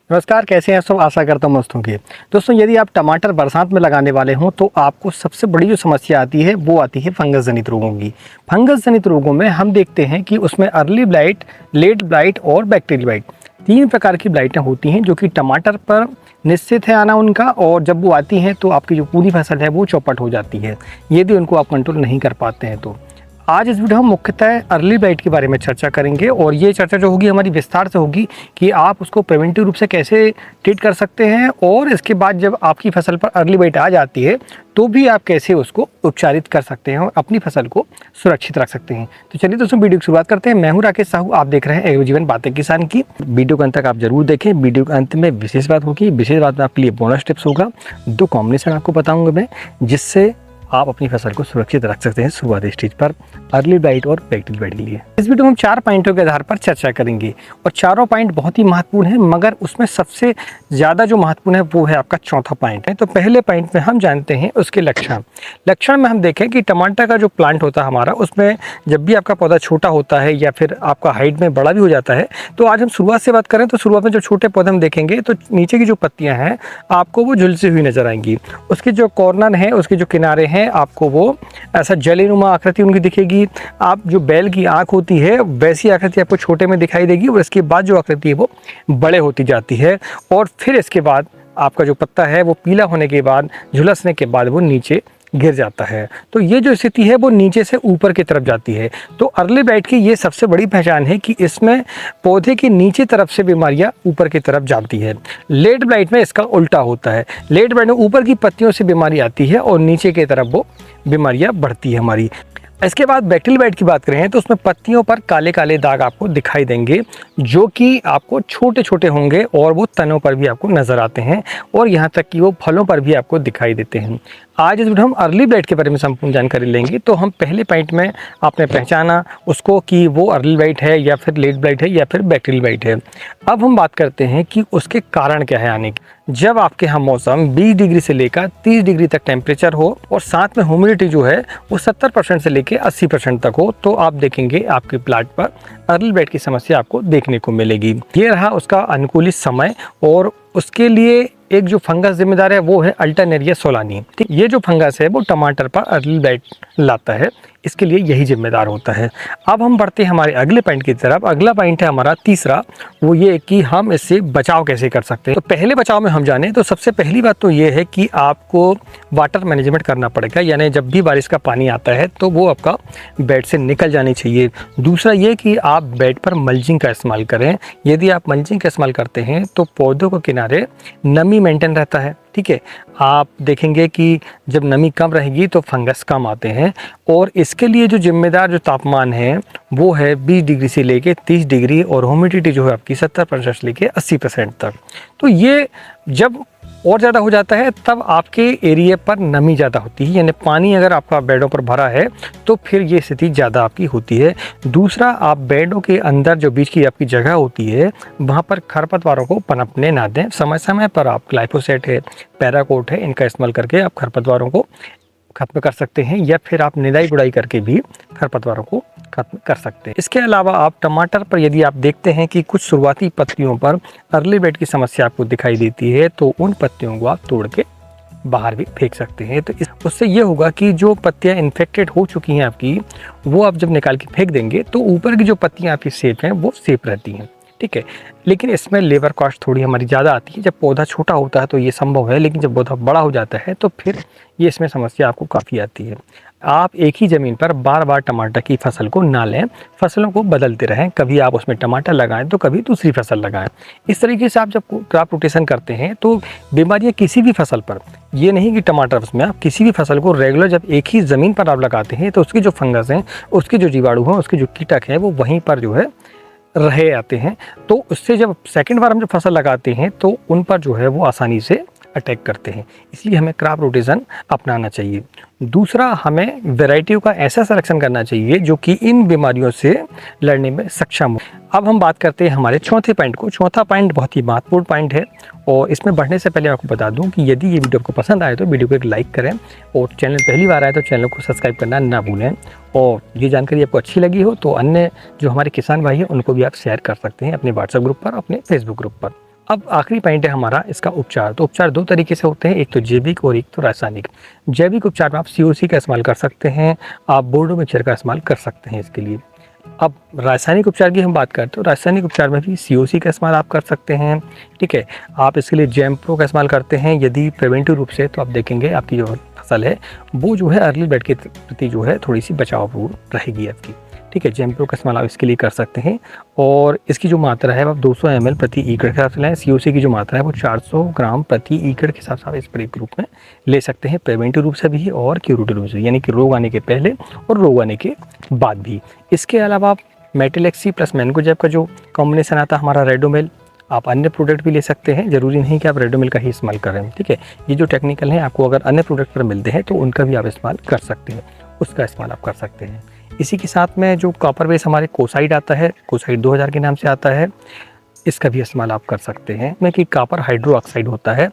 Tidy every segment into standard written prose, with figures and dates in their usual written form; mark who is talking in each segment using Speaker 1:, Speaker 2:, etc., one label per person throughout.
Speaker 1: नमस्कार, कैसे हैं सब। आशा करता हूँ मस्त होंगे। दोस्तों, यदि आप टमाटर बरसात में लगाने वाले हों तो आपको सबसे बड़ी जो समस्या आती है वो आती है फंगस जनित रोगों की। फंगस जनित रोगों में हम देखते हैं कि उसमें अर्ली ब्लाइट, लेट ब्लाइट और बैक्टीरियल ब्लाइट, 3 प्रकार की ब्लाइटें होती हैं जो कि टमाटर पर निश्चित है आना उनका। और जब वो आती हैं तो आपकी जो पूरी फसल है वो चौपट हो जाती है, यदि उनको आप कंट्रोल नहीं कर पाते हैं तो। आज इस वीडियो हम मुख्यतः अर्ली ब्लाइट के बारे में चर्चा करेंगे और ये चर्चा जो होगी हमारी विस्तार से होगी कि आप उसको प्रिवेंटिव रूप से कैसे ट्रीट कर सकते हैं, और इसके बाद जब आपकी फसल पर अर्ली ब्लाइट आ जाती है तो भी आप कैसे उसको उपचारित कर सकते हैं और अपनी फसल को सुरक्षित रख सकते हैं। तो चलिए दोस्तों, वीडियो की शुरुआत करते हैं। मैं हूं राकेश साहू, आप देख रहे हैं एग्रो जीवन बातें किसान की। वीडियो के अंत तक आप जरूर देखें। वीडियो के अंत में विशेष बात होगी, विशेष बात में आपके लिए बोनस टिप्स होगा। 2 कॉम्बिनेशन आपको बताऊंगा मैं, जिससे आप अपनी फसल को सुरक्षित रख सकते हैं शुरुआती स्टेज पर अर्ली ब्लाइट और बैक्टीरियल ब्लाइट के लिए। इस वीडियो में हम 4 पॉइंटों के आधार पर चर्चा करेंगे और चारों पॉइंट बहुत ही महत्वपूर्ण हैं, मगर उसमें सबसे ज़्यादा जो महत्वपूर्ण है वो है आपका चौथा पॉइंट है। तो पहले पॉइंट में हम जानते हैं उसके लक्षण में हम देखें कि टमाटर का जो प्लांट होता है हमारा, उसमें जब भी आपका पौधा छोटा होता है या फिर आपका हाइट में बड़ा भी हो जाता है, तो आज हम शुरुआत से बात करें तो शुरुआत में जो छोटे पौधे हम देखेंगे तो नीचे की जो पत्तियां हैं आपको वो झुलसी हुई नजर आएंगी। उसके जो कॉर्नर है, उसके जो किनारे हैं, आपको वो ऐसा जलीनुमा आकृति उनकी दिखेगी। आप जो बैल की आंख होती है वैसी आकृति आपको छोटे में दिखाई देगी, और इसके बाद जो आकृति है वो बड़े होती जाती है, और फिर इसके बाद आपका जो पत्ता है वो पीला होने के बाद, झुलसने के बाद वो नीचे गिर जाता है। तो ये जो स्थिति है वो नीचे से ऊपर की तरफ जाती है। तो अर्ली ब्लाइट की ये सबसे बड़ी पहचान है कि इसमें पौधे की नीचे तरफ से बीमारियां ऊपर की तरफ जाती है। लेट ब्लाइट में इसका उल्टा होता है। लेट ब्लाइट में ऊपर की पत्तियों से बीमारी आती है और नीचे की तरफ वो बीमारियां बढ़ती है हमारी। इसके बाद बैक्टीरियल ब्लाइट की बात करें तो उसमें पत्तियों पर काले काले दाग आपको दिखाई देंगे, जो कि आपको छोटे छोटे होंगे और वो तनों पर भी आपको नजर आते हैं, और यहाँ तक कि वो फलों पर भी आपको दिखाई देते हैं। आज इस वीडियो हम अर्ली ब्लाइट के बारे में संपूर्ण जानकारी लेंगे। तो हम पहले पॉइंट में आपने पहचाना उसको कि वो अर्ली ब्लाइट है या फिर लेट ब्लाइट है या फिर बैक्टीरियल ब्लाइट है। अब हम बात करते हैं कि उसके कारण क्या है आने की। जब आपके यहाँ मौसम 20 डिग्री से लेकर 30 डिग्री तक टेम्परेचर हो और साथ में ह्यूमिडिटी जो है वो 70% से लेकर 80% तक हो, तो आप देखेंगे आपके प्लांट पर अर्ली ब्लाइट की समस्या आपको देखने को मिलेगी। ये रहा उसका अनुकूलित समय, और उसके लिए एक जो फंगस जिम्मेदार है वो है अल्टरनेरिया सोलानी। ठीक, ये जो फंगस है वो टमाटर पर अर्ली ब्लाइट लाता है, इसके लिए यही जिम्मेदार होता है। अब हम बढ़ते हैं हमारे अगले पॉइंट की तरफ। अगला पॉइंट है हमारा तीसरा, वो ये कि हम इससे बचाव कैसे कर सकते हैं। तो पहले बचाव में हम जाने तो सबसे पहली बात तो ये है कि आपको वाटर मैनेजमेंट करना पड़ेगा, यानी जब भी बारिश का पानी आता है तो वो आपका बेड से निकल जानी चाहिए। दूसरा ये कि आप बेड पर मल्चिंग का इस्तेमाल करें। यदि आप मल्चिंग का इस्तेमाल करते हैं तो पौधों के किनारे नमी मेंटेन रहता है। ठीक है, आप देखेंगे कि जब नमी कम रहेगी तो फंगस कम आते हैं, और इसके लिए जो जिम्मेदार जो तापमान है वो है 20 डिग्री से लेके 30 डिग्री, और ह्यूमिडिटी जो है आपकी 70% से लेके 80% तक। तो ये जब और ज़्यादा हो जाता है तब आपके एरिया पर नमी ज़्यादा होती है, यानी पानी अगर आपका बेडों पर भरा है तो फिर ये स्थिति ज़्यादा आपकी होती है। दूसरा, आप बेडों के अंदर जो बीच की आपकी जगह होती है वहाँ पर खरपतवारों को पनपने ना दें। समय समय पर आप ग्लाइफोसेट है, पैराकोट है, इनका इस्तेमाल करके आप खरपतवारों को खत्म कर सकते हैं, या फिर आप निदाई गुड़ाई करके भी खरपतवारों को खत्म कर सकते हैं। इसके अलावा आप टमाटर पर यदि आप देखते हैं कि कुछ शुरुआती पत्तियों पर अर्ली ब्लाइट की समस्या आपको दिखाई देती है तो उन पत्तियों को आप तोड़ के बाहर भी फेंक सकते हैं। तो उससे ये होगा कि जो पत्तियां इन्फेक्टेड हो चुकी हैं आपकी, वो आप जब निकाल के फेंक देंगे तो ऊपर की जो पत्तियां आपकी सेफ हैं वो सेफ रहती हैं। ठीक है, लेकिन इसमें लेबर कॉस्ट थोड़ी हमारी ज़्यादा आती है। जब पौधा छोटा होता है तो ये संभव है, लेकिन जब पौधा बड़ा हो जाता है तो फिर ये इसमें समस्या आपको काफ़ी आती है। आप एक ही ज़मीन पर बार बार टमाटर की फसल को ना लें, फसलों को बदलते रहें। कभी आप उसमें टमाटर लगाएं तो कभी दूसरी फसल लगाएं। इस तरीके से आप जब क्रॉप रोटेशन करते हैं तो बीमारियां किसी भी फसल पर, ये नहीं कि टमाटर उसमें, आप किसी भी फसल को रेगुलर जब एक ही ज़मीन पर आप लगाते हैं तो उसकी जो फंगस हैं, उसके जो जीवाणु हैं, उसके जो कीटक हैं वो वहीं पर जो है रहे आते हैं। तो उससे जब सेकंड बार हम जब फसल लगाते हैं तो उन पर जो है वो आसानी से अटैक करते हैं, इसलिए हमें क्रॉप रोटेशन अपनाना चाहिए। दूसरा, हमें वैरायटियों का ऐसा सिलेक्शन करना चाहिए जो कि इन बीमारियों से लड़ने में सक्षम हो। अब हम बात करते हैं हमारे चौथे पॉइंट को। चौथा पॉइंट बहुत ही महत्वपूर्ण पॉइंट है, और इसमें बढ़ने से पहले आपको बता दूं कि यदि ये वीडियो आपको पसंद आए तो वीडियो को एक लाइक करें, और चैनल पहली बार आए तो चैनल को सब्सक्राइब करना ना भूलें। और ये जानकारी आपको अच्छी लगी हो तो अन्य जो हमारे किसान भाई हैं उनको भी आप शेयर कर सकते हैं अपने व्हाट्सएप ग्रुप पर, अपने फेसबुक ग्रुप पर। अब आखिरी पॉइंट है हमारा इसका उपचार। तो उपचार दो तरीके से होते हैं, एक तो जैविक और एक तो रासायनिक। जैविक उपचार में आप COC का इस्तेमाल कर सकते हैं, आप बोर्डो मिक्सचर का इस्तेमाल कर सकते हैं इसके लिए। अब रासायनिक उपचार की हम बात करें तो रासायनिक उपचार में भी COC का इस्तेमाल आप कर सकते हैं, ठीक है। आप इसके लिए जैम्प्रो का इस्तेमाल करते हैं यदि प्रिवेंटिव रूप से, तो आप देखेंगे आपकी जो फसल है वो जो है अर्ली ब्लाइट के प्रति जो है थोड़ी सी बचावपूर्ण रहेगी आपकी, ठीक है। जैम्प्रो का इस्तेमाल आप इसके लिए कर सकते हैं और इसकी जो मात्रा है आप 200 ml प्रति एकड़ के हिसाब से लें। COC की जो मात्रा है वो 400 ग्राम प्रति एकड़ के हिसाब से आप स्प्रे के रूप में ले सकते हैं, प्रिवेंटिव रूप से भी और क्यूरेटिव रूप से, यानी कि रोग आने के पहले और रोग आने के बाद भी। इसके अलावा आप मेटलेक्सी प्लस मैंगोजेब का जो कॉम्बिनेशन आता है हमारा रेडोमिल, आप अन्य प्रोडक्ट भी ले सकते हैं, ज़रूरी नहीं कि आप रेडोमिल का ही इस्तेमाल करें, ठीक है। ये जो टेक्निकल है आपको अगर अन्य प्रोडक्ट पर मिलते हैं तो उनका भी आप इस्तेमाल कर सकते हैं, उसका इस्तेमाल आप कर सकते हैं। इसी के साथ में जो कॉपर बेस हमारे कोसाइड आता है, कोसाइड 2000 के नाम से आता है, इसका भी इस्तेमाल आप कर सकते हैं, में कि कॉपर हाइड्रो ऑक्साइड होता है,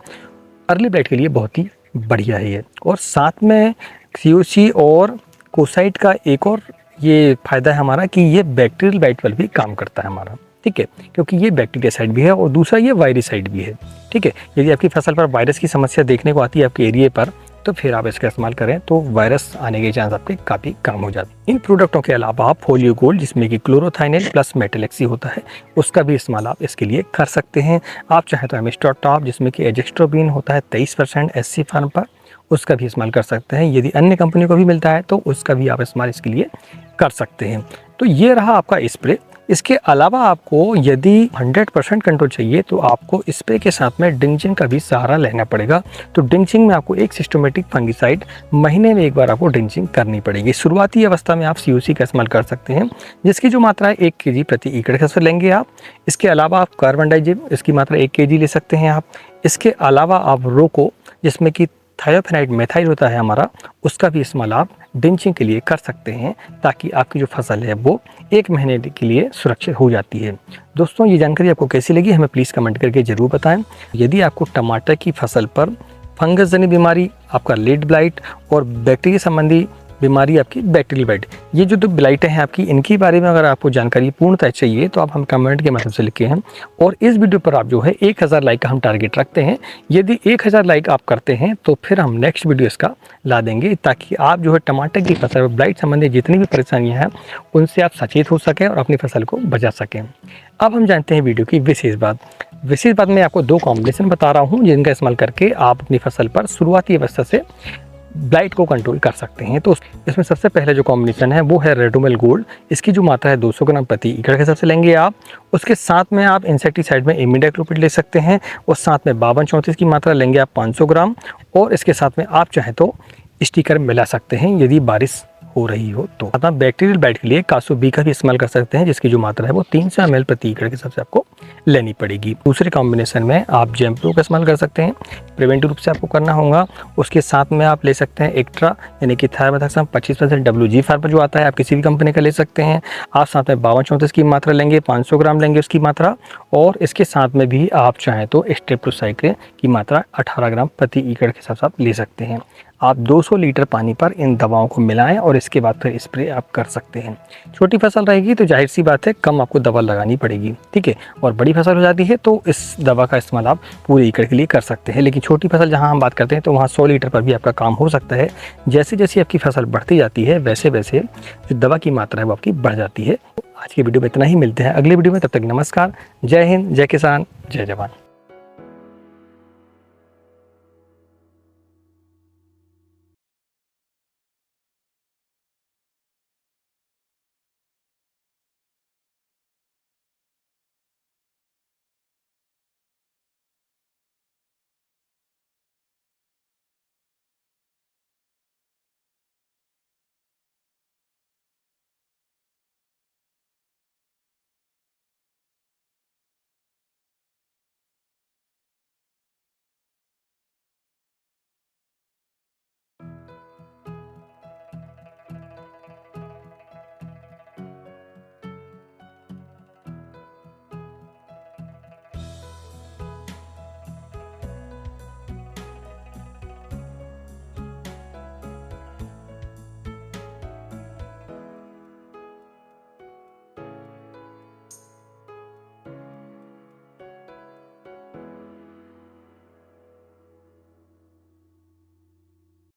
Speaker 1: अर्ली ब्लाइट के लिए बहुत ही बढ़िया है ये। और साथ में COC और कोसाइड का एक और ये फ़ायदा है हमारा कि ये बैक्टीरियल ब्लाइट पर भी काम करता है हमारा, ठीक है, क्योंकि ये बैक्टीरियासाइड भी है और दूसरा ये वायरसाइड भी है, ठीक है। यदि आपकी फसल पर वायरस की समस्या देखने को आती है आपके एरिया पर, तो फिर आप इसका इस्तेमाल करें तो वायरस आने के चांस आपके काफ़ी कम हो जाते हैं। इन प्रोडक्टों के अलावा आप फोलियो गोल्ड, जिसमें कि क्लोरोथाइनेल प्लस मेटलेक्सी होता है, उसका भी इस्तेमाल आप इसके लिए कर सकते हैं। आप चाहें तो एमिस्टोर टॉप, जिसमें कि एजेस्ट्रोबिन होता है 23% SC फार्म पर, उसका भी इस्तेमाल कर सकते हैं। यदि अन्य कंपनियों को भी मिलता है तो उसका भी आप इस्तेमाल इसके लिए कर सकते हैं। तो ये रहा आपका स्प्रे। इसके अलावा आपको यदि 100% कंट्रोल चाहिए तो आपको स्प्रे के साथ में ड्रिंचिंग का भी सहारा लेना पड़ेगा। तो ड्रिंचिंग में आपको एक सिस्टमेटिक फंगिसाइड महीने में एक बार आपको ड्रिंचिंग करनी पड़ेगी। शुरुआती अवस्था में आप COC का इस्तेमाल कर सकते हैं, जिसकी जो मात्रा है 1 kg प्रति एकड़ के हिसाब से लेंगे आप। इसके अलावा आप कार्बन डाइजिम, इसकी मात्रा 1 kg ले सकते हैं आप। इसके अलावा आप रोको, जिसमें कि थायोफेनाइड मेथाइल होता है हमारा, उसका भी इस्तेमाल आप ड्रिंचिंग के लिए कर सकते हैं, ताकि आपकी जो फसल है वो 1 महीने के लिए सुरक्षित हो जाती है। दोस्तों, ये जानकारी आपको कैसी लगी हमें प्लीज़ कमेंट करके ज़रूर बताएं। यदि आपको टमाटर की फसल पर फंगस जनित बीमारी, आपका लीड ब्लाइट और बैक्टीरिया संबंधी बीमारी आपकी बैक्टीरियल ब्लाइट, ये जो 2 ब्लाइटें हैं आपकी, इनके बारे में अगर आपको जानकारी पूर्णतः चाहिए तो आप हम कमेंट के माध्यम से लिखे हैं। और इस वीडियो पर आप जो है 1000 लाइक का हम टारगेट रखते हैं। यदि 1000 लाइक आप करते हैं तो फिर हम नेक्स्ट वीडियो इसका ला देंगे, ताकि आप जो है टमाटर की फसल ब्लाइट संबंधी जितनी भी परेशानियाँ हैं उनसे आप सचेत हो सकें और अपनी फसल को बचा सकें। अब हम जानते हैं वीडियो की विशेष बात। विशेष बात मैं आपको 2 कॉम्बिनेशन बता रहा हूँ, जिनका इस्तेमाल करके आप अपनी फसल पर शुरुआती अवस्था से ब्लाइट को कंट्रोल कर सकते हैं। तो इसमें सबसे पहले जो कॉम्बिनेशन है वो है रेडोमिल गोल्ड। इसकी जो मात्रा है 200 ग्राम प्रति एकड़ के हिसाब से लेंगे आप। उसके साथ में आप इंसेक्टिसाइड में इमिडाक्लोपिड ले सकते हैं और साथ में 5234 की मात्रा लेंगे आप 500 ग्राम। और इसके साथ में आप चाहें तो स्टिकर मिला सकते हैं यदि बारिश हो रही हो तो। आप बैक्टीरियल ब्लाइट के लिए कासो बी का भी इस्तेमाल कर सकते हैं, जिसकी जो मात्रा है वो 300 ml प्रति एकड़ के हिसाब से आपको लेनी पड़ेगी। दूसरे कॉम्बिनेशन में आप जैम्प्रो का इस्तेमाल कर सकते हैं, प्रिवेंटिव रूप से आपको करना होगा। उसके साथ में आप ले सकते हैं एक्ट्रा, यानी कि थायोमेथाक्सम 25% WG फार्म जो आता है, आप किसी भी कंपनी का ले सकते हैं। आप साथ में 5234 की मात्रा लेंगे, 500 ग्राम लेंगे उसकी मात्रा। और इसके साथ में भी आप चाहें तो स्ट्रेप्टोसाइक्लिन की मात्रा 18 ग्राम प्रति एकड़ के हिसाब से आप ले सकते हैं। आप 200 लीटर पानी पर इन दवाओं को मिलाएं और इसके बाद फिर स्प्रे आप कर सकते हैं। छोटी फसल रहेगी तो जाहिर सी बात है कम आपको दवा लगानी पड़ेगी, ठीक है। और बड़ी फसल हो जाती है तो इस दवा का इस्तेमाल आप पूरे एकड़ के लिए कर सकते हैं। लेकिन छोटी फसल जहां हम बात करते हैं तो वहां 100 लीटर पर भी आपका काम हो सकता है। जैसे जैसे आपकी फसल बढ़ती जाती है वैसे वैसे जो दवा की मात्रा है वो आपकी बढ़ जाती है। आज की वीडियो में इतना ही, मिलते हैं अगली वीडियो में। तब तक नमस्कार, जय हिंद, जय किसान, जय जवान।